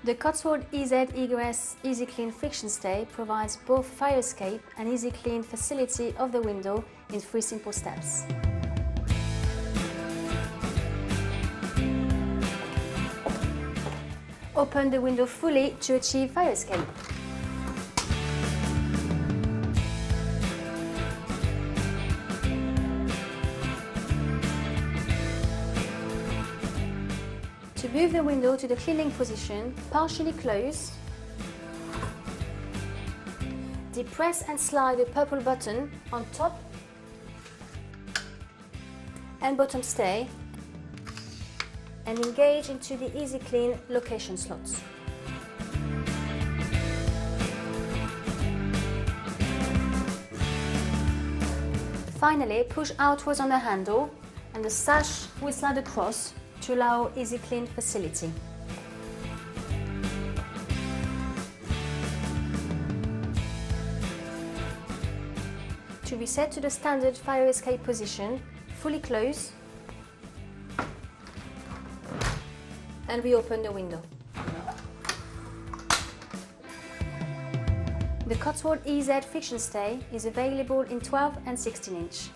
The Cotswold EZ Egress Easy Clean Friction Stay provides both fire escape and easy clean facility of the window in 3 simple steps. Open the window fully to achieve fire escape. To move the window to the cleaning position, partially close. Depress and slide the purple button on top and bottom stay and engage into the Easy Clean location slots. Finally, push outwards on the handle and the sash will slide across to allow easy clean facility. To reset to the standard fire escape position, fully close and reopen the window. The Cotswold EZ Friction Stay is available in 12 and 16 inch.